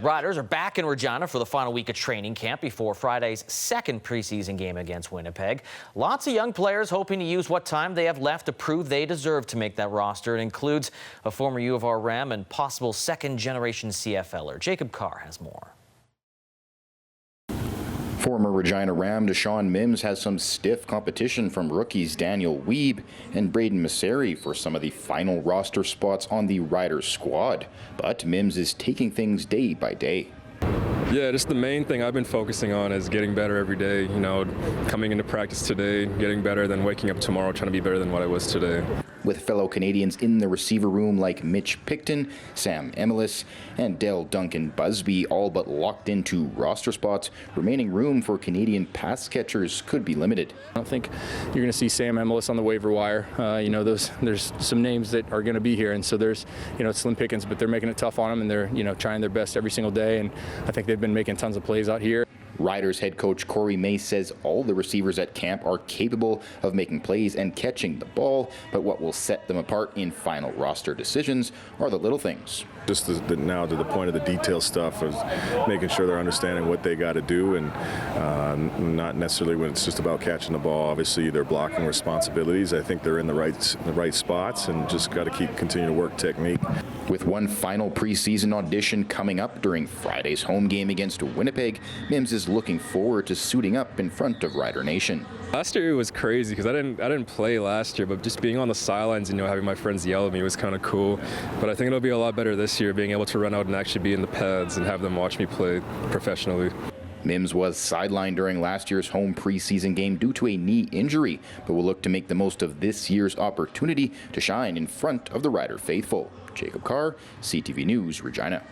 Riders are back in Regina for the final week of training camp before Friday's second preseason game against Winnipeg. Lots of young players hoping to use what time they have left to prove they deserve to make that roster. It includes a former U of R Ram and possible second-generation CFLer. Jacob Carr has more. Former Regina Ram Deshaun Mims has some stiff competition from rookies Daniel Wiebe and Braden Masseri for some of the final roster spots on the Riders squad. But Mims is taking things day by day. Yeah, just the main thing I've been focusing on is getting better every day. You know, coming into practice today, getting better, then waking up tomorrow trying to be better than what I was today. With fellow Canadians in the receiver room like Mitch Picton, Sam Emelis, and Dell Duncan Busby all but locked into roster spots, remaining room for Canadian pass catchers could be limited. I don't think you're going to see Sam Emelis on the waiver wire. There's some names that are going to be here, and so there's, slim pickings, but they're making it tough on them, and they're, trying their best every single day, and I think they've been making tons of plays out here. Riders head coach Corey May says all the receivers at camp are capable of making plays and catching the ball, but what will set them apart in final roster decisions are the little things. Just now to the point of the detail stuff of making sure they're understanding what they got to do, and not necessarily when it's just about catching the ball. Obviously, their blocking responsibilities, I think they're in the right spots, and just got to continue to work technique. With one final preseason audition coming up during Friday's home game against Winnipeg, Mims is looking forward to suiting up in front of Rider Nation. Last year it was crazy because I didn't play last year, but just being on the sidelines and having my friends yell at me was kind of cool. But I think it'll be a lot better this year, being able to run out and actually be in the pads and have them watch me play professionally. Mims was sidelined during last year's home preseason game due to a knee injury, but will look to make the most of this year's opportunity to shine in front of the Rider faithful. Jacob Carr, CTV News, Regina.